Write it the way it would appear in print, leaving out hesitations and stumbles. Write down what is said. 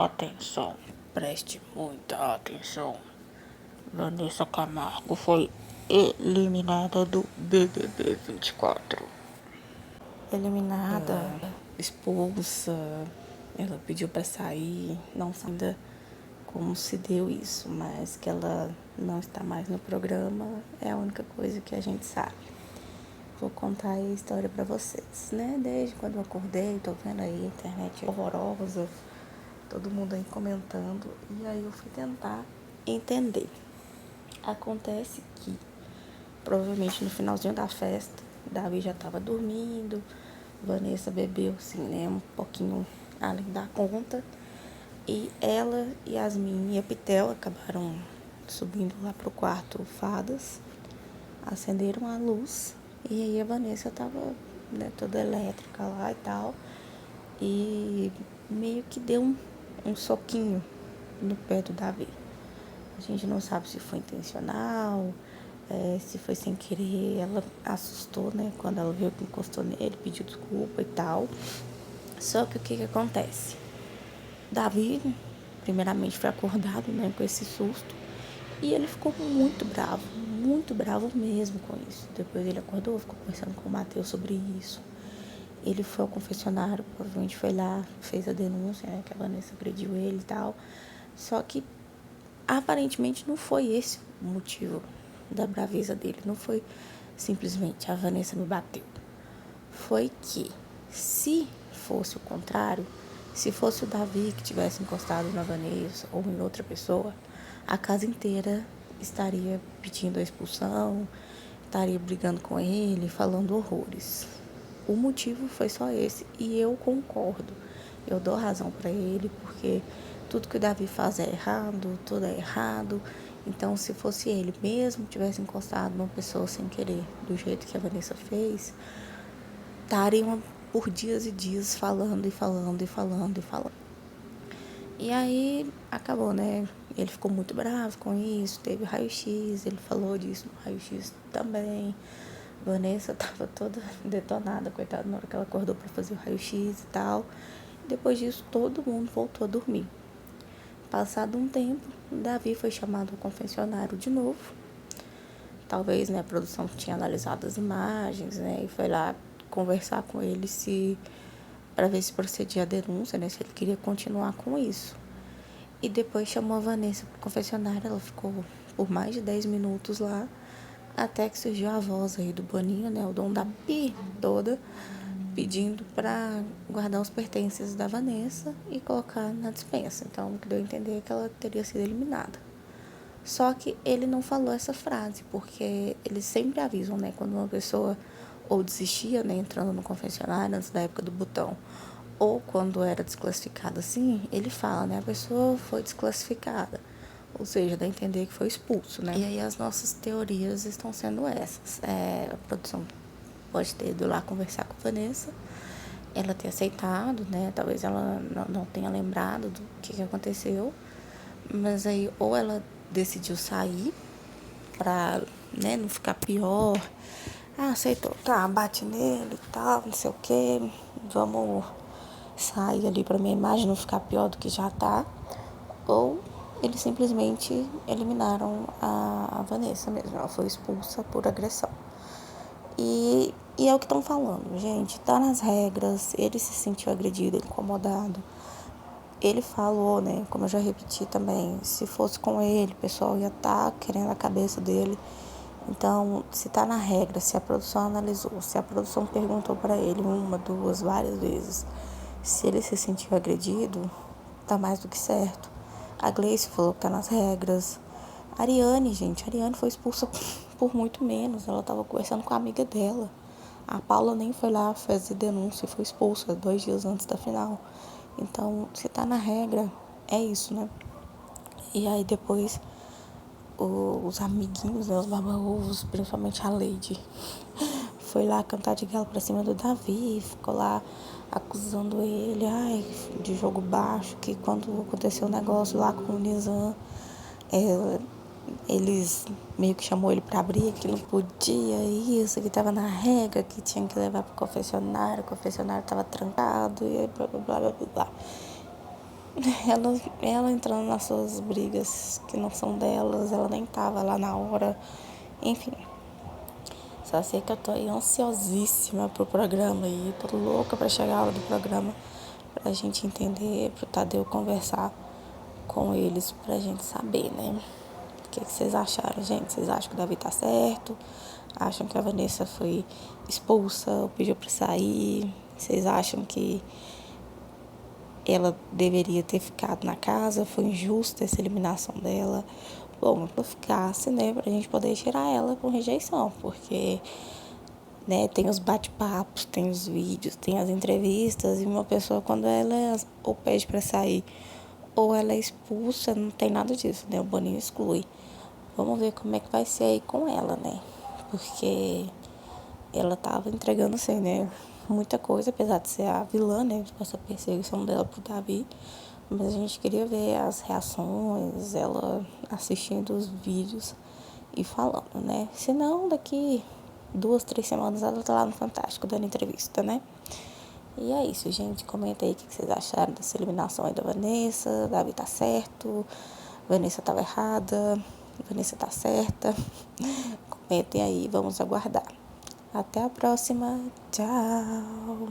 Atenção, preste muita atenção. Vanessa Camargo foi eliminada do BBB 24. Eliminada, expulsa, ela pediu pra sair, não sei ainda como se deu isso, mas que ela não está mais no programa é a única coisa que a gente sabe. Vou contar a história pra vocês, né? Desde quando eu acordei, tô vendo aí a internet horrorosa, todo mundo aí comentando, e aí eu fui tentar entender. Acontece que, provavelmente no finalzinho da festa, Davi já estava dormindo, Vanessa bebeu, assim, né, um pouquinho além da conta, e ela, Yasmin e a Pitel acabaram subindo lá pro quarto Fadas, acenderam a luz, e aí a Vanessa tava, né, toda elétrica lá e tal, e meio que deu um soquinho no pé do Davi. A gente não sabe se foi intencional, se foi sem querer. Ela assustou, né? Quando ela viu que encostou nele, pediu desculpa e tal. Só que o que acontece? Davi, primeiramente, foi acordado, né? Com esse susto. E ele ficou muito bravo mesmo com isso. Depois ele acordou, ficou conversando com o Matheus sobre isso. Ele foi ao confessionário, provavelmente foi lá, fez a denúncia, né? Que a Vanessa agrediu ele e tal. Só que aparentemente não foi esse o motivo da braveza dele. Não foi simplesmente a Vanessa me bateu. Foi que, se fosse o contrário, se fosse o Davi que tivesse encostado na Vanessa ou em outra pessoa, a casa inteira estaria pedindo a expulsão, estaria brigando com ele, falando horrores. O motivo foi só esse e eu concordo. Eu dou razão para ele porque tudo que o Davi faz é errado, tudo é errado. Então, se fosse ele mesmo tivesse encostado numa pessoa sem querer, do jeito que a Vanessa fez, estariam por dias e dias falando e falando e falando e falando. E aí acabou, né? Ele ficou muito bravo com isso, teve raio-x, ele falou disso no raio-x também. Vanessa tava toda detonada, coitada, na hora que ela acordou pra fazer o raio-x e tal. Depois disso, todo mundo voltou a dormir. Passado um tempo, Davi foi chamado ao confessionário de novo. Talvez, né, a produção tinha analisado as imagens, né, e foi lá conversar com ele para ver se procedia a denúncia, né, se ele queria continuar com isso. E depois chamou a Vanessa pro confessionário, ela ficou por mais de 10 minutos lá, até que surgiu a voz aí do Boninho, né, o dono da pi toda, pedindo para guardar os pertences da Vanessa e colocar na despensa. Então, o que deu a entender é que ela teria sido eliminada. Só que ele não falou essa frase, porque eles sempre avisam, né, quando uma pessoa ou desistia, né, entrando no confessionário antes da época do botão, ou quando era desclassificada assim, ele fala, né, a pessoa foi desclassificada. Ou seja, dá a entender que foi expulso, né? E aí as nossas teorias estão sendo essas. A produção pode ter ido lá conversar com a Vanessa, ela ter aceitado, né? Talvez ela não tenha lembrado do que aconteceu, mas aí ou ela decidiu sair pra, né, não ficar pior. Ah, aceitou, tá, bate nele e tal, não sei o que, vamos sair ali pra minha imagem não ficar pior do que já tá. Ou eles simplesmente eliminaram a Vanessa mesmo, ela foi expulsa por agressão. E é o que estão falando, gente, tá nas regras, ele se sentiu agredido, incomodado. Ele falou, né, como eu já repeti também, se fosse com ele, o pessoal ia estar querendo a cabeça dele. Então, se tá na regra, se a produção analisou, se a produção perguntou para ele uma, duas, várias vezes, se ele se sentiu agredido, tá mais do que certo. A Gleice falou que tá nas regras. A Ariane, gente, a Ariane foi expulsa por muito menos. Ela tava conversando com a amiga dela. A Paula nem foi lá fazer denúncia e foi expulsa 2 dias antes da final. Então, se tá na regra, é isso, né? E aí depois os amiguinhos, né, os baba-ovos, principalmente a Lady, foi lá cantar de galo pra cima do Davi, ficou lá acusando ele, de jogo baixo, que quando aconteceu o negócio lá com o Nizam, eles meio que chamou ele pra abrir, que não podia isso, que tava na regra, que tinha que levar pro confessionário, o confessionário tava trancado, e blá blá blá blá blá. ela entrando nas suas brigas que não são delas, ela nem tava lá na hora, enfim. Só sei que eu tô aí ansiosíssima pro programa e tô louca pra chegar a hora do programa pra gente entender, pro Tadeu conversar com eles pra gente saber, né? O que vocês acharam, gente? Vocês acham que o Davi tá certo? Acham que a Vanessa foi expulsa ou pediu pra sair? Vocês acham que ela deveria ter ficado na casa? Foi injusta essa eliminação dela? Bom, se ficasse, né, pra gente poder tirar ela com rejeição, porque, né, tem os bate-papos, tem os vídeos, tem as entrevistas, e uma pessoa, quando ela ou pede pra sair, ou ela é expulsa, não tem nada disso, né, o Boninho exclui. Vamos ver como é que vai ser aí com ela, né, porque ela tava entregando, assim, né, muita coisa, apesar de ser a vilã, né, com essa perseguição dela pro Davi. Mas a gente queria ver as reações, ela assistindo os vídeos e falando, né? Se não, daqui 2, 3 semanas ela tá lá no Fantástico dando entrevista, né? E é isso, gente. Comenta aí o que vocês acharam dessa eliminação aí da Vanessa. Davi tá certo, Vanessa tava errada, Vanessa tá certa. Comentem aí, vamos aguardar. Até a próxima. Tchau.